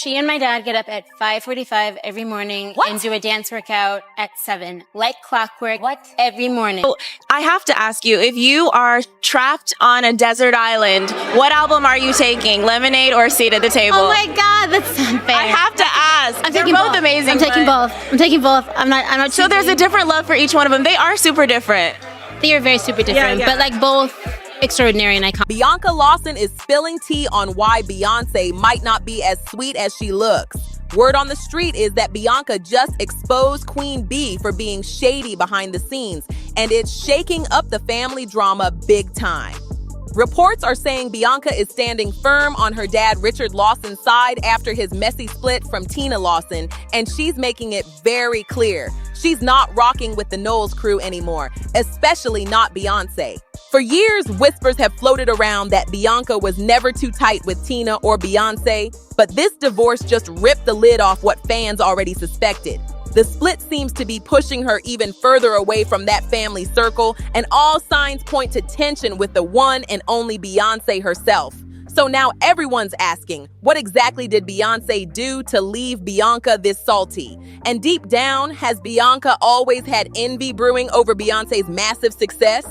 She and my dad get up at 5:45 every morning and do a dance workout at 7, like clockwork, every morning. So I have to ask you, if you are trapped on a desert island, what album are you taking? Lemonade or Seat at the Table? Oh my God, that's unfair. I have to ask. They're both amazing. I'm taking both. I'm not. So there's a different love for each one of them. They are super different. They are very super different, but like both extraordinary and iconic. Bianca Lawson is spilling tea on why Beyonce might not be as sweet as she looks. Word on the street is that Bianca just exposed Queen Bey for being shady behind the scenes, and it's shaking up the family drama big time. Reports are saying Bianca is standing firm on her dad Richard Lawson's side after his messy split from Tina Lawson, and she's making it very clear she's not rocking with the Knowles crew anymore, especially not Beyonce. For years, whispers have floated around that Bianca was never too tight with Tina or Beyonce, but this divorce just ripped the lid off what fans already suspected. The split seems to be pushing her even further away from that family circle, and all signs point to tension with the one and only Beyonce herself. So now everyone's asking, what exactly did Beyonce do to leave Bianca this salty? And deep down, has Bianca always had envy brewing over Beyonce's massive success?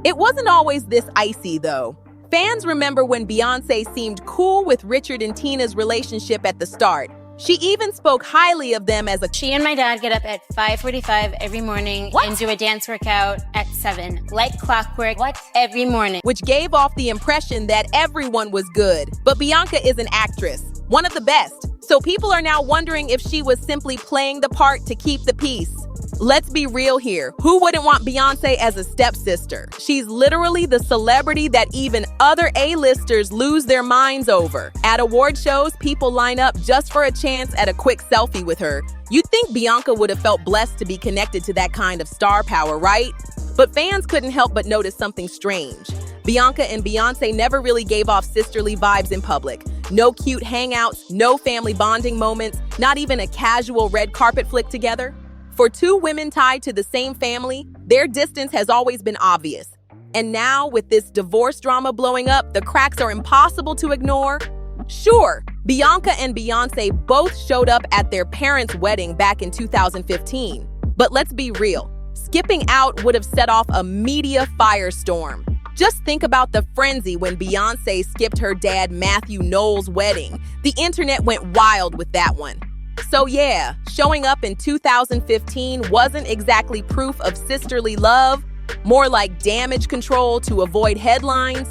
It wasn't always this icy, though. Fans remember when Beyonce seemed cool with Richard and Tina's relationship at the start. She even spoke highly of them as a... She and my dad get up at 5:45 every morning and do a dance workout at 7, like clockwork, every morning. Which gave off the impression that everyone was good. But Bianca is an actress, one of the best. So people are now wondering if she was simply playing the part to keep the peace. Let's be real here. Who wouldn't want Beyonce as a stepsister? She's literally the celebrity that even other A-listers lose their minds over. At award shows, people line up just for a chance at a quick selfie with her. You'd think Bianca would have felt blessed to be connected to that kind of star power, right? But fans couldn't help but notice something strange. Bianca and Beyonce never really gave off sisterly vibes in public. No cute hangouts, no family bonding moments, not even a casual red carpet flick together. For two women tied to the same family, their distance has always been obvious. And now, with this divorce drama blowing up, the cracks are impossible to ignore. Sure, Bianca and Beyonce both showed up at their parents' wedding back in 2015. But let's be real, skipping out would have set off a media firestorm. Just think about the frenzy when Beyonce skipped her dad Matthew Knowles' wedding. The internet went wild with that one. So yeah, showing up in 2015 wasn't exactly proof of sisterly love, more like damage control to avoid headlines.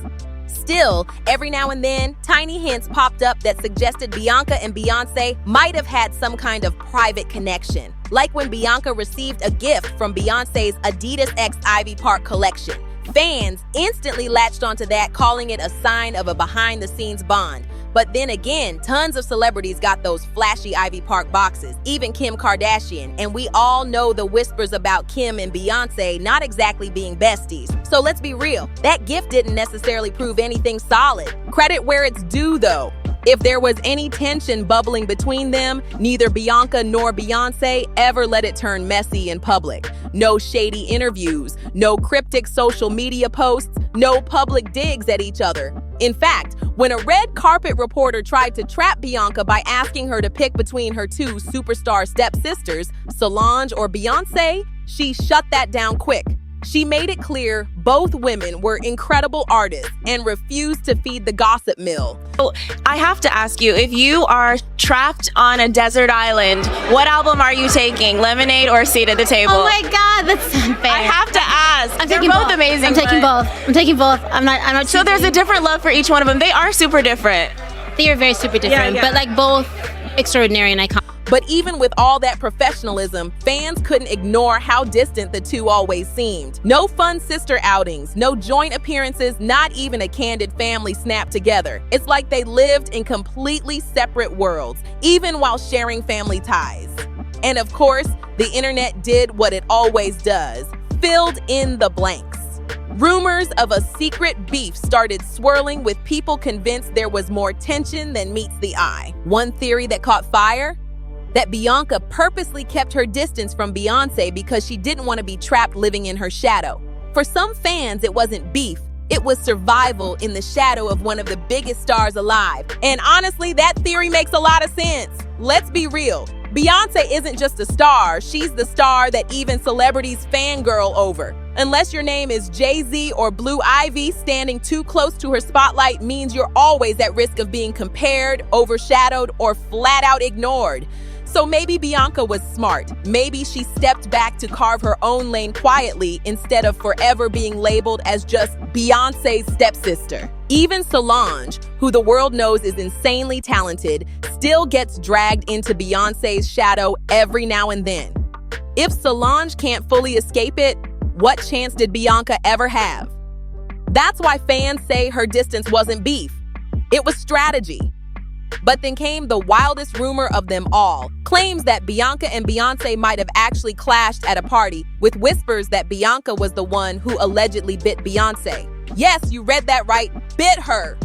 Still, every now and then, tiny hints popped up that suggested Bianca and Beyonce might have had some kind of private connection, like when Bianca received a gift from Beyonce's Adidas X Ivy Park collection. Fans instantly latched onto that, calling it a sign of a behind-the-scenes bond. But then again, tons of celebrities got those flashy Ivy Park boxes, even Kim Kardashian, and we all know the whispers about Kim and Beyonce not exactly being besties. So let's be real, that gift didn't necessarily prove anything solid. Credit where it's due, though. If there was any tension bubbling between them, neither Bianca nor Beyonce ever let it turn messy in public. No shady interviews, no cryptic social media posts, no public digs at each other. In fact, when a red carpet reporter tried to trap Bianca by asking her to pick between her two superstar stepsisters, Solange or Beyonce, she shut that down quick. She made it clear both women were incredible artists and refused to feed the gossip mill. So I have to ask you, if you are trapped on a desert island, what album are you taking? Lemonade or Seat at the Table? Oh my God, that's unfair. I have to ask. They're both amazing. I'm taking both. I'm not. So there's a different love for each one of them. They are super different. They are very super different, but like both extraordinary and iconic. But even with all that professionalism, fans couldn't ignore how distant the two always seemed. No fun sister outings, no joint appearances, not even a candid family snap together. It's like they lived in completely separate worlds, even while sharing family ties. And of course, the internet did what it always does, filled in the blanks. Rumors of a secret beef started swirling, with people convinced there was more tension than meets the eye. One theory that caught fire? That Bianca purposely kept her distance from Beyonce because she didn't want to be trapped living in her shadow. For some fans, it wasn't beef, It was survival in the shadow of one of the biggest stars alive. And honestly, that theory makes a lot of sense. Let's be real. Beyonce isn't just a star, she's the star that even celebrities fangirl over. Unless your name is Jay-Z or Blue Ivy, standing too close to her spotlight means you're always at risk of being compared, overshadowed, or flat out ignored. So maybe Bianca was smart. Maybe she stepped back to carve her own lane quietly instead of forever being labeled as just Beyonce's stepsister. Even Solange, who the world knows is insanely talented, still gets dragged into Beyonce's shadow every now and then. If Solange can't fully escape it, what chance did Bianca ever have? That's why fans say her distance wasn't beef. It was strategy. But then came the wildest rumor of them all, claims that Bianca and Beyoncé might have actually clashed at a party, with whispers that Bianca was the one who allegedly bit Beyoncé. Yes, you read that right, bit her.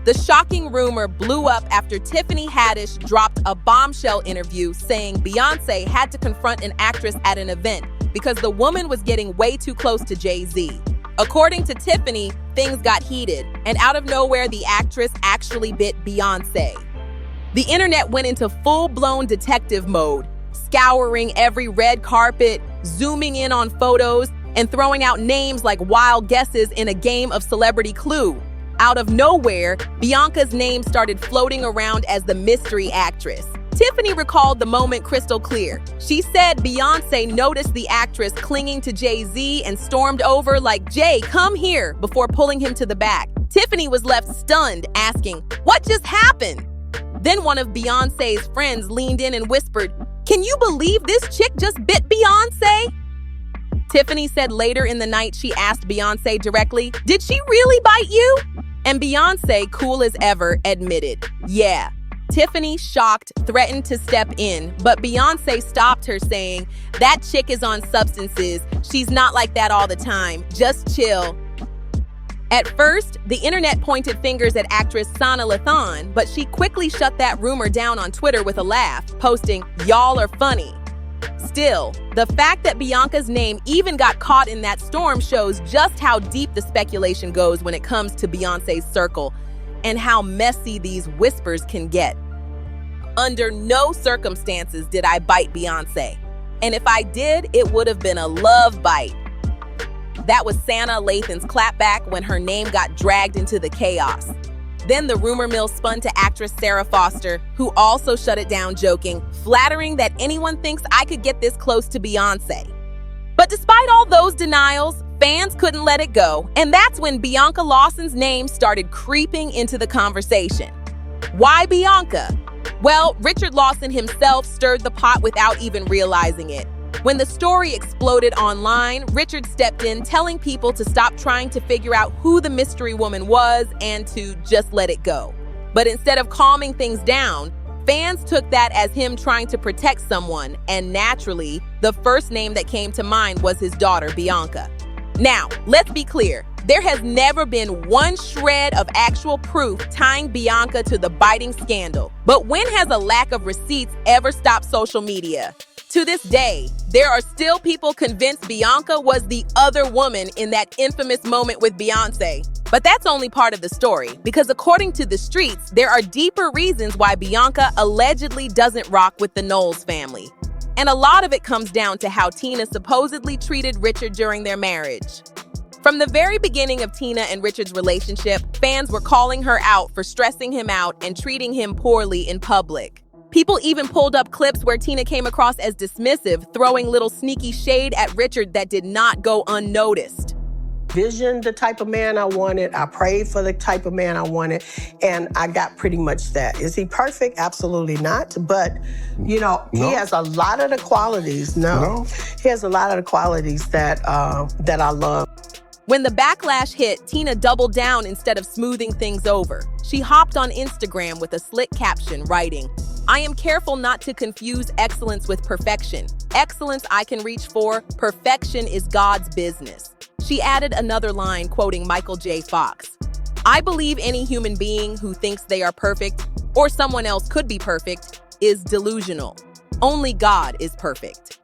The shocking rumor blew up after Tiffany Haddish dropped a bombshell interview saying Beyoncé had to confront an actress at an event because the woman was getting way too close to Jay-Z. According to Tiffany, things got heated, and out of nowhere, the actress actually bit Beyoncé. The internet went into full-blown detective mode, scouring every red carpet, zooming in on photos, and throwing out names like wild guesses in a game of Celebrity Clue. Out of nowhere, Bianca's name started floating around as the mystery actress. Tiffany recalled the moment crystal clear. She said Beyoncé noticed the actress clinging to Jay-Z and stormed over like, "Jay, come here," before pulling him to the back. Tiffany was left stunned, asking, "What just happened?" Then one of Beyoncé's friends leaned in and whispered, "Can you believe this chick just bit Beyoncé?" Tiffany said later in the night she asked Beyoncé directly, "Did she really bite you?" And Beyoncé, cool as ever, admitted, "Yeah." Tiffany, shocked, threatened to step in, but Beyoncé stopped her, saying, "That chick is on substances. She's not like that all the time. Just chill." At first, the internet pointed fingers at actress Sana Lathan, but she quickly shut that rumor down on Twitter with a laugh, posting, "Y'all are funny." Still, the fact that Bianca's name even got caught in that storm shows just how deep the speculation goes when it comes to Beyoncé's circle, and how messy these whispers can get. Under no circumstances did I bite Beyoncé. And if I did, it would have been a love bite. That was Sana Lathan's clapback when her name got dragged into the chaos. Then the rumor mill spun to actress Sarah Foster, who also shut it down, joking, "Flattering that anyone thinks I could get this close to Beyoncé." But despite all those denials, fans couldn't let it go, and that's when Bianca Lawson's name started creeping into the conversation. Why Bianca? Well, Richard Lawson himself stirred the pot without even realizing it. When the story exploded online, Richard stepped in, telling people to stop trying to figure out who the mystery woman was and to just let it go. But instead of calming things down, fans took that as him trying to protect someone, and naturally, the first name that came to mind was his daughter, Bianca. Now, let's be clear. There has never been one shred of actual proof tying Bianca to the biting scandal. But when has a lack of receipts ever stopped social media? To this day, there are still people convinced Bianca was the other woman in that infamous moment with Beyoncé. But that's only part of the story, because according to the streets, there are deeper reasons why Bianca allegedly doesn't rock with the Knowles family. And a lot of it comes down to how Tina supposedly treated Richard during their marriage. From the very beginning of Tina and Richard's relationship, fans were calling her out for stressing him out and treating him poorly in public. People even pulled up clips where Tina came across as dismissive, throwing little sneaky shade at Richard that did not go unnoticed. Visioned the type of man I wanted. I prayed for the type of man I wanted, and I got pretty much that. Is he perfect? Absolutely not. But, he has a lot of the qualities. He has a lot of the qualities that I love. When the backlash hit, Tina doubled down instead of smoothing things over. She hopped on Instagram with a slick caption writing, "I am careful not to confuse excellence with perfection. Excellence I can reach for, perfection is God's business." She added another line quoting Michael J. Fox, "I believe any human being who thinks they are perfect, or someone else could be perfect, is delusional. Only God is perfect."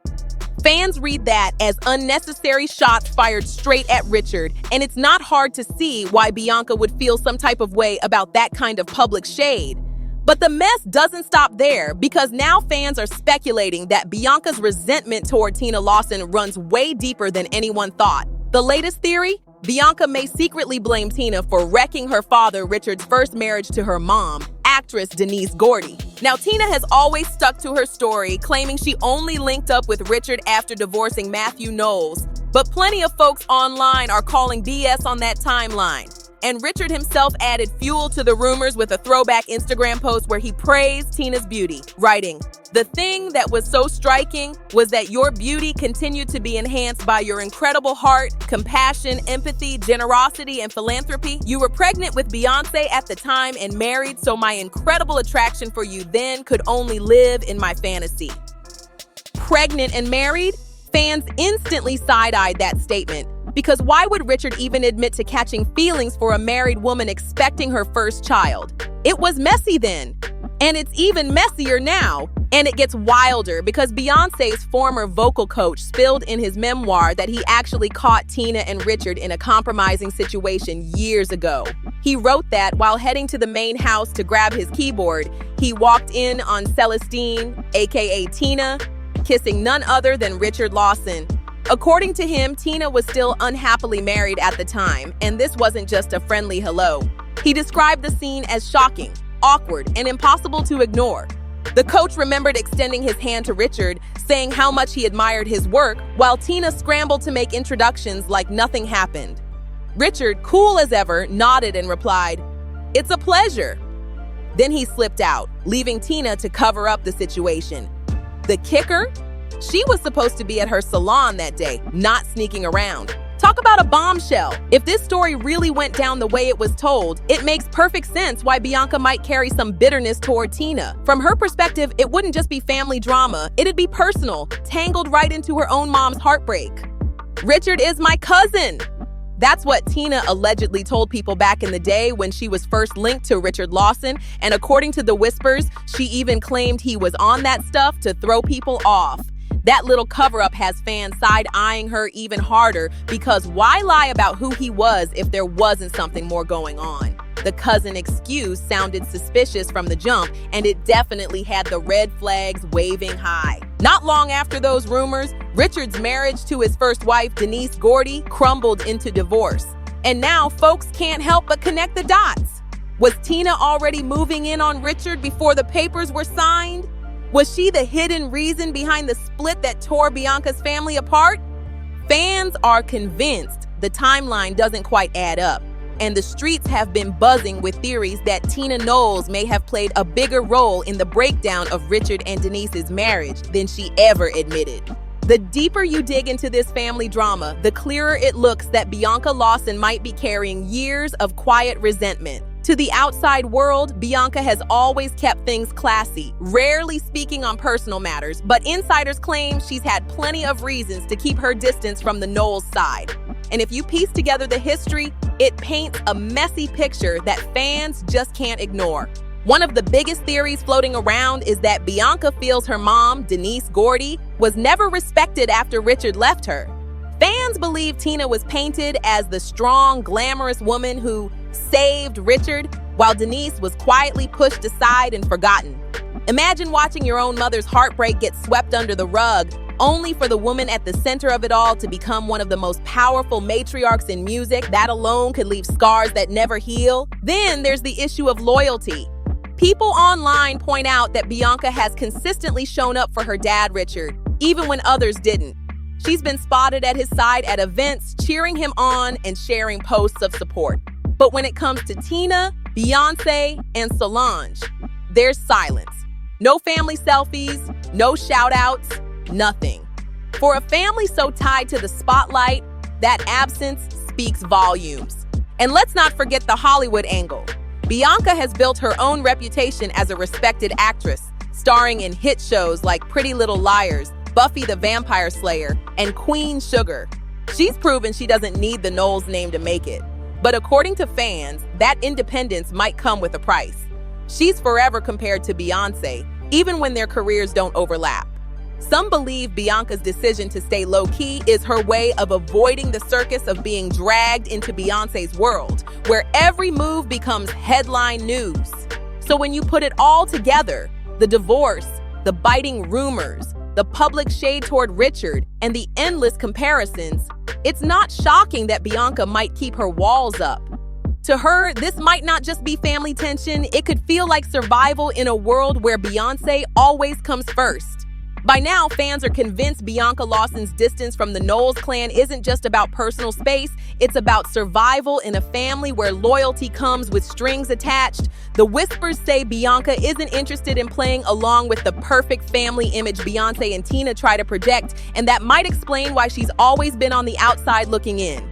Fans read that as unnecessary shots fired straight at Richard, and it's not hard to see why Bianca would feel some type of way about that kind of public shade. But the mess doesn't stop there, because now fans are speculating that Bianca's resentment toward Tina Lawson runs way deeper than anyone thought. The latest theory? Bianca may secretly blame Tina for wrecking her father Richard's first marriage to her mom, actress Denise Gordy. Now, Tina has always stuck to her story, claiming she only linked up with Richard after divorcing Matthew Knowles. But plenty of folks online are calling BS on that timeline. And Richard himself added fuel to the rumors with a throwback Instagram post where he praised Tina's beauty, writing, "The thing that was so striking was that your beauty continued to be enhanced by your incredible heart, compassion, empathy, generosity, and philanthropy. You were pregnant with Beyonce at the time and married, so my incredible attraction for you then could only live in my fantasy." Pregnant and married? Fans instantly side-eyed that statement. Because why would Richard even admit to catching feelings for a married woman expecting her first child? It was messy then. And it's even messier now. And it gets wilder because Beyoncé's former vocal coach spilled in his memoir that he actually caught Tina and Richard in a compromising situation years ago. He wrote that while heading to the main house to grab his keyboard, he walked in on Celestine, aka Tina, kissing none other than Richard Lawson. According to him, Tina was still unhappily married at the time, and this wasn't just a friendly hello. He described the scene as shocking, awkward, and impossible to ignore. The coach remembered extending his hand to Richard, saying how much he admired his work, while Tina scrambled to make introductions like nothing happened. Richard, cool as ever, nodded and replied, "It's a pleasure." Then he slipped out, leaving Tina to cover up the situation. The kicker? She was supposed to be at her salon that day, not sneaking around. Talk about a bombshell. If this story really went down the way it was told, it makes perfect sense why Bianca might carry some bitterness toward Tina. From her perspective, it wouldn't just be family drama, it'd be personal, tangled right into her own mom's heartbreak. "Richard is my cousin." That's what Tina allegedly told people back in the day when she was first linked to Richard Lawson, and according to the whispers, she even claimed he was on that stuff to throw people off. That little cover-up has fans side-eyeing her even harder because why lie about who he was if there wasn't something more going on? The cousin excuse sounded suspicious from the jump, and it definitely had the red flags waving high. Not long after those rumors, Richard's marriage to his first wife, Denise Gordy, crumbled into divorce. And now folks can't help but connect the dots. Was Tina already moving in on Richard before the papers were signed? Was she the hidden reason behind the split that tore Bianca's family apart? Fans are convinced the timeline doesn't quite add up, and the streets have been buzzing with theories that Tina Knowles may have played a bigger role in the breakdown of Richard and Denise's marriage than she ever admitted. The deeper you dig into this family drama, the clearer it looks that Bianca Lawson might be carrying years of quiet resentment. To the outside world, Bianca has always kept things classy, rarely speaking on personal matters, but insiders claim she's had plenty of reasons to keep her distance from the Knowles side. And if you piece together the history, it paints a messy picture that fans just can't ignore. One of the biggest theories floating around is that Bianca feels her mom, Denise Gordy, was never respected after Richard left her. Fans believe Tina was painted as the strong, glamorous woman who saved Richard, while Denise was quietly pushed aside and forgotten. Imagine watching your own mother's heartbreak get swept under the rug, only for the woman at the center of it all to become one of the most powerful matriarchs in music. That alone could leave scars that never heal. Then there's the issue of loyalty. People online point out that Bianca has consistently shown up for her dad, Richard, even when others didn't. She's been spotted at his side at events, cheering him on and sharing posts of support. But when it comes to Tina, Beyonce, and Solange, there's silence. No family selfies, no shout-outs, nothing. For a family so tied to the spotlight, that absence speaks volumes. And let's not forget the Hollywood angle. Bianca has built her own reputation as a respected actress, starring in hit shows like Pretty Little Liars, Buffy the Vampire Slayer, and Queen Sugar. She's proven she doesn't need the Knowles name to make it. But according to fans, that independence might come with a price. She's forever compared to Beyonce, even when their careers don't overlap. Some believe Bianca's decision to stay low-key is her way of avoiding the circus of being dragged into Beyoncé's world, where every move becomes headline news. So when you put it all together, the divorce, the biting rumors, the public shade toward Richard, and the endless comparisons, it's not shocking that Bianca might keep her walls up. To her, this might not just be family tension, it could feel like survival in a world where Beyoncé always comes first. By now, fans are convinced Bianca Lawson's distance from the Knowles clan isn't just about personal space, it's about survival in a family where loyalty comes with strings attached. The whispers say Bianca isn't interested in playing along with the perfect family image Beyoncé and Tina try to project, and that might explain why she's always been on the outside looking in.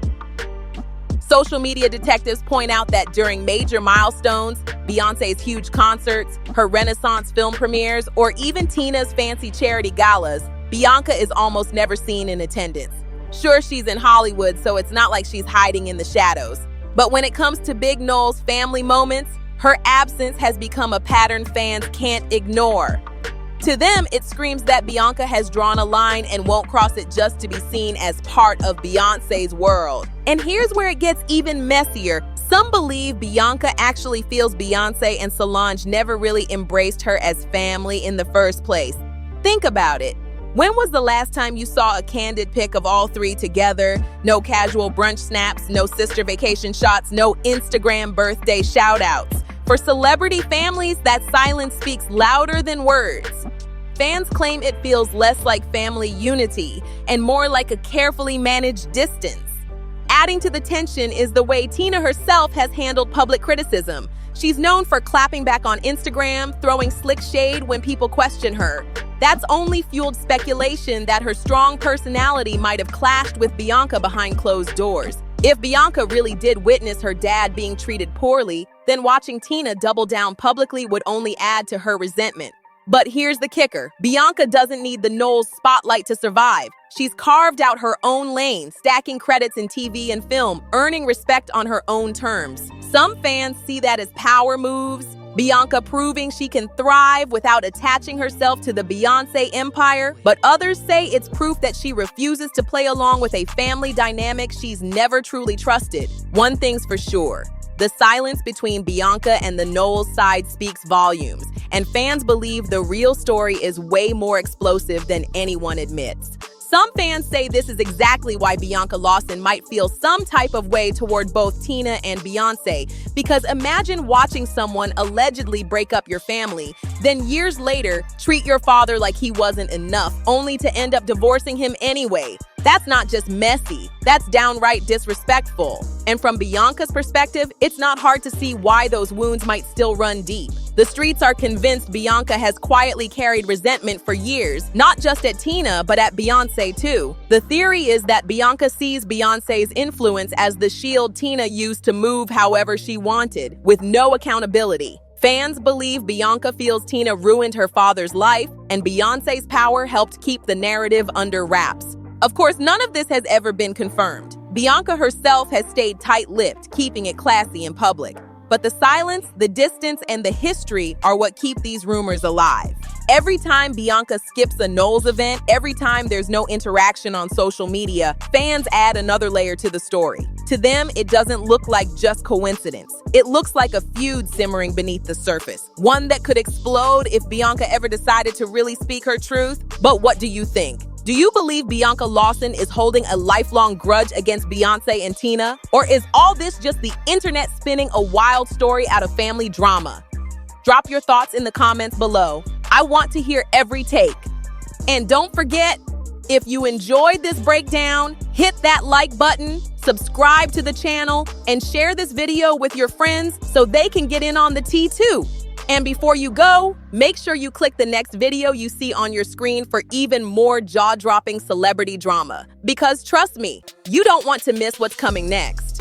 Social media detectives point out that during major milestones, Beyoncé's huge concerts, her Renaissance film premieres, or even Tina's fancy charity galas, Bianca is almost never seen in attendance. Sure, she's in Hollywood, so it's not like she's hiding in the shadows. But when it comes to big Knowles family moments, her absence has become a pattern fans can't ignore. To them, it screams that Bianca has drawn a line and won't cross it just to be seen as part of Beyoncé's world. And here's where it gets even messier. Some believe Bianca actually feels Beyoncé and Solange never really embraced her as family in the first place. Think about it. When was the last time you saw a candid pic of all three together? No casual brunch snaps, no sister vacation shots, no Instagram birthday shout-outs. For celebrity families, that silence speaks louder than words. Fans claim it feels less like family unity and more like a carefully managed distance. Adding to the tension is the way Tina herself has handled public criticism. She's known for clapping back on Instagram, throwing slick shade when people question her. That's only fueled speculation that her strong personality might have clashed with Bianca behind closed doors. If Bianca really did witness her dad being treated poorly, then watching Tina double down publicly would only add to her resentment. But here's the kicker. Bianca doesn't need the Knowles spotlight to survive. She's carved out her own lane, stacking credits in TV and film, earning respect on her own terms. Some fans see that as power moves, Bianca proving she can thrive without attaching herself to the Beyoncé empire, but others say it's proof that she refuses to play along with a family dynamic she's never truly trusted. One thing's for sure. The silence between Bianca and the Knowles side speaks volumes, and fans believe the real story is way more explosive than anyone admits. Some fans say this is exactly why Bianca Lawson might feel some type of way toward both Tina and Beyoncé, because imagine watching someone allegedly break up your family, then years later treat your father like he wasn't enough, only to end up divorcing him anyway. That's not just messy, that's downright disrespectful. And from Bianca's perspective, it's not hard to see why those wounds might still run deep. The streets are convinced Bianca has quietly carried resentment for years, not just at Tina, but at Beyoncé too. The theory is that Bianca sees Beyoncé's influence as the shield Tina used to move however she wanted, with no accountability. Fans believe Bianca feels Tina ruined her father's life, and Beyoncé's power helped keep the narrative under wraps. Of course, none of this has ever been confirmed. Bianca herself has stayed tight-lipped, keeping it classy in public. But the silence, the distance, and the history are what keep these rumors alive. Every time Bianca skips a Knowles event, every time there's no interaction on social media, fans add another layer to the story. To them, it doesn't look like just coincidence. It looks like a feud simmering beneath the surface, one that could explode if Bianca ever decided to really speak her truth. But what do you think? Do you believe Bianca Lawson is holding a lifelong grudge against Beyoncé and Tina? Or is all this just the internet spinning a wild story out of family drama? Drop your thoughts in the comments below. I want to hear every take. And don't forget, if you enjoyed this breakdown, hit that like button, subscribe to the channel, and share this video with your friends so they can get in on the tea too. And before you go, make sure you click the next video you see on your screen for even more jaw-dropping celebrity drama. Because trust me, you don't want to miss what's coming next.